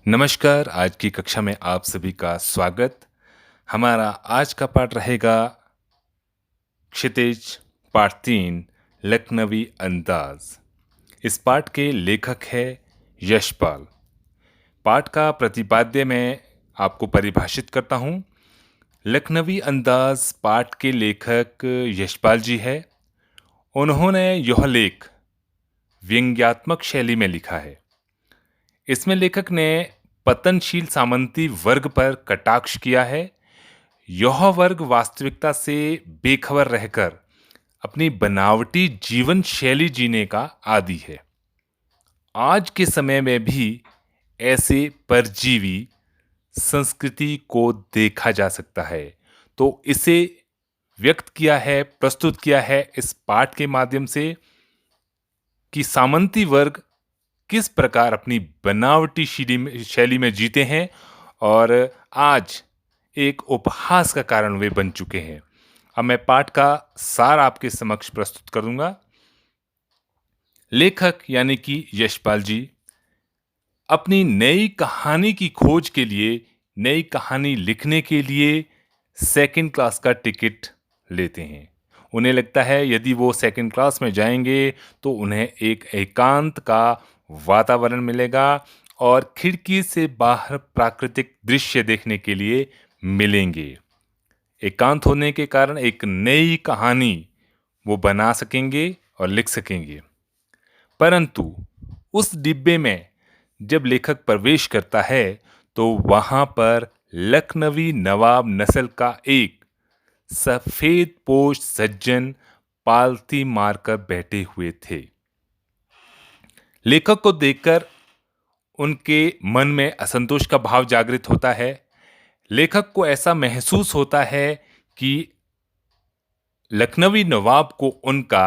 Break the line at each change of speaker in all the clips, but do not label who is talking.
नमस्कार, आज की कक्षा में आप सभी का स्वागत। हमारा आज का पाठ रहेगा क्षितिज पाठ 3 लखनवी अंदाज। इस पाठ के लेखक है यशपाल। पाठ का प्रतिपाद्य मैं आपको परिभाषित करता हूँ। लखनवी अंदाज पाठ के लेखक यशपाल जी है। उन्होंने यह लेख व्यंग्यात्मक शैली में लिखा है। इसमें लेखक ने पतनशील सामंती वर्ग पर कटाक्ष किया है। यह वर्ग वास्तविकता से बेखबर रहकर अपनी बनावटी जीवन शैली जीने का आदी है। आज के समय में भी ऐसे परजीवी संस्कृति को देखा जा सकता है। तो इसे व्यक्त किया है, प्रस्तुत किया है इस पाठ के माध्यम से कि सामंती वर्ग किस प्रकार अपनी बनावटी शैली में जीते हैं और आज एक उपहास का कारण वे बन चुके हैं। अब मैं पाठ का सार आपके समक्ष प्रस्तुत करूंगा। लेखक यानी कि यशपाल जी अपनी नई कहानी की खोज के लिए, नई कहानी लिखने के लिए सेकंड क्लास का टिकट लेते हैं। उन्हें लगता है यदि वो सेकंड क्लास में जाएंगे तो उन्हें एक एकांत का वातावरण मिलेगा और खिड़की से बाहर प्राकृतिक दृश्य देखने के लिए मिलेंगे। एकांत होने के कारण एक नई कहानी वो बना सकेंगे और लिख सकेंगे। परंतु उस डिब्बे में जब लेखक प्रवेश करता है तो वहां पर लखनवी नवाब नस्ल का एक सफेद पोश सज्जन पालती मारकर बैठे हुए थे। लेखक को देखकर उनके मन में असंतोष का भाव जागृत होता है। लेखक को ऐसा महसूस होता है कि लखनवी नवाब को उनका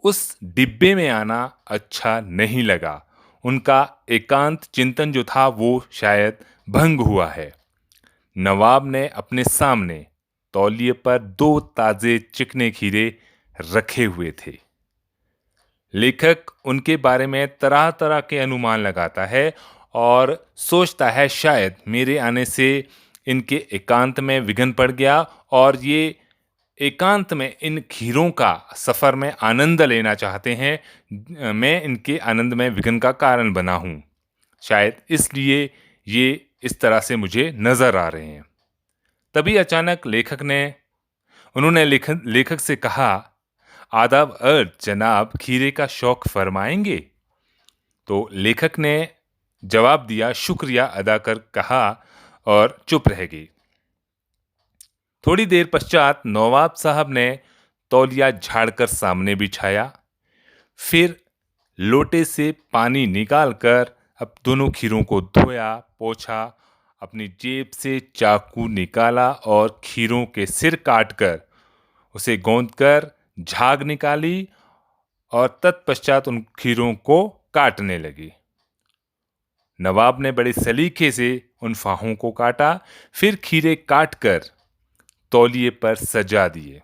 उस डिब्बे में आना अच्छा नहीं लगा। उनका एकांत चिंतन जो था वो शायद भंग हुआ है। नवाब ने अपने सामने तौलिए पर 2 ताजे चिकने खीरे रखे हुए थे। लेखक उनके बारे में तरह तरह के अनुमान लगाता है और सोचता है शायद मेरे आने से इनके एकांत में विघ्न पड़ गया और ये एकांत में इन खीरों का सफर में आनंद लेना चाहते हैं। मैं इनके आनंद में विघ्न का कारण बना हूं। शायद इसलिए ये इस तरह से मुझे नजर आ रहे हैं। तभी अचानक उन्होंने लेखक से कहा, आदाब अर्ज जनाब, खीरे का शौक फरमाएंगे? तो लेखक ने जवाब दिया, शुक्रिया अदा कर कहा और चुप रह गई। थोड़ी देर पश्चात नवाब साहब ने तौलिया झाड़कर सामने बिछाया। फिर लोटे से पानी निकालकर अब दोनों खीरों को धोया, पोंछा, अपनी जेब से चाकू निकाला और खीरों के सिर काटकर उसे गोंदकर झाग निकाली और तत्पश्चात उन खीरों को काटने लगी। नवाब ने बड़े सलीके से उन फाहों को काटा, फिर खीरे काटकर तौलिए पर सजा दिए।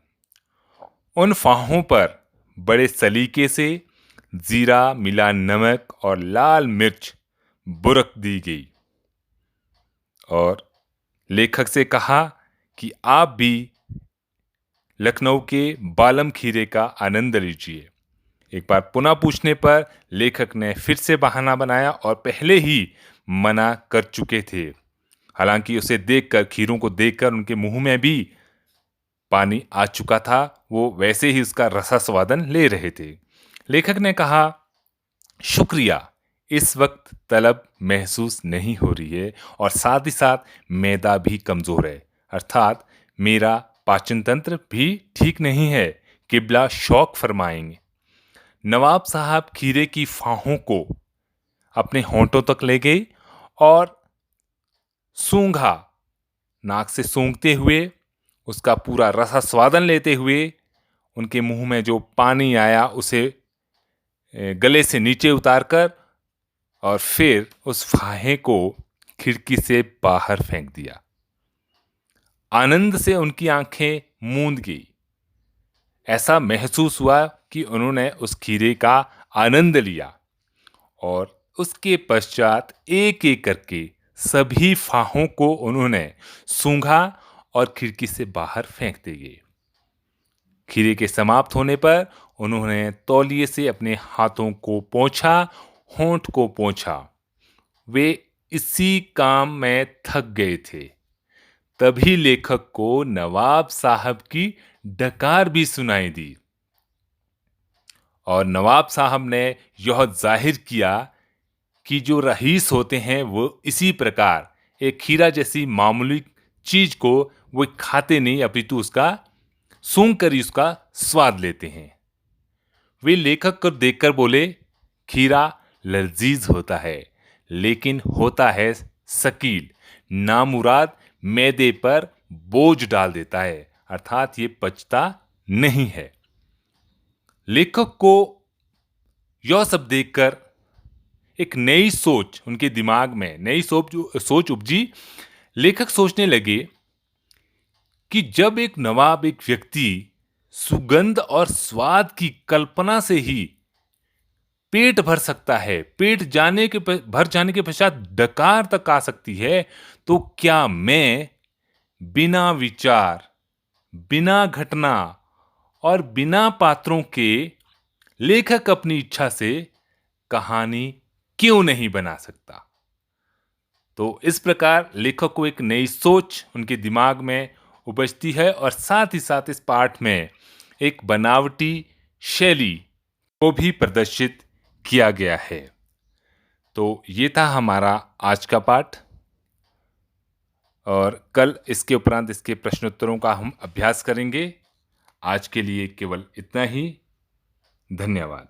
उन फाहों पर बड़े सलीके से जीरा मिला नमक और लाल मिर्च बुरक दी गई और लेखक से कहा कि आप भी लखनऊ के बालम खीरे का आनंद लीजिए। एक बार पुनः पूछने पर लेखक ने फिर से बहाना बनाया और पहले ही मना कर चुके थे। हालांकि उसे देखकर, खीरों को देखकर उनके मुंह में भी पानी आ चुका था। वो वैसे ही उसका रसास्वादन ले रहे थे। लेखक ने कहा, शुक्रिया, इस वक्त तलब महसूस नहीं हो रही है और साथ ही साथ मैदा भी कमजोर है, अर्थात मेरा पाचन तंत्र भी ठीक नहीं है। किबला शौक फरमाएंगे। नवाब साहब खीरे की फाहों को अपने होंठों तक ले गए और सूंघा, नाक से सूंघते हुए, उसका पूरा रसास्वादन लेते हुए उनके मुंह में जो पानी आया उसे गले से नीचे उतारकर और फिर उस फाहे को खिड़की से बाहर फेंक दिया। आनंद से उनकी आंखें मूंद गई। ऐसा महसूस हुआ कि उन्होंने उस खीरे का आनंद लिया और उसके पश्चात एक एक करके सभी फाहों को उन्होंने सूंघा और खिड़की से बाहर फेंक दिए। खीरे के समाप्त होने पर उन्होंने तौलिए से अपने हाथों को पोंछा, होंठ को पोंछा। वे इसी काम में थक गए थे। तभी लेखक को नवाब साहब की डकार भी सुनाई दी और नवाब साहब ने यह जाहिर किया कि जो रईस होते हैं वो इसी प्रकार एक खीरा जैसी मामूली चीज को वो खाते नहीं अपितु उसका सूंघ कर ही उसका स्वाद लेते हैं। वे लेखक को देखकर बोले, खीरा लजीज होता है लेकिन होता है शकील, नामुराद मैदे पर बोझ डाल देता है, अर्थात ये पचता नहीं है। लेखक को यह सब देखकर एक नई सोच उनके दिमाग में नई सोच उपजी। लेखक सोचने लगे कि जब एक नवाब एक व्यक्ति सुगंध और स्वाद की कल्पना से ही पेट भर सकता है, भर जाने के पश्चात डकार तक आ सकती है, तो क्या मैं बिना विचार, बिना घटना और बिना पात्रों के लेखक अपनी इच्छा से कहानी क्यों नहीं बना सकता। तो इस प्रकार लेखक को एक नई सोच उनके दिमाग में उपजती है और साथ ही साथ इस पाठ में एक बनावटी शैली को भी प्रदर्शित किया गया है। तो ये था हमारा आज का पाठ और कल इसके उपरांत इसके प्रश्नोत्तरों का हम अभ्यास करेंगे। आज के लिए केवल इतना ही। धन्यवाद।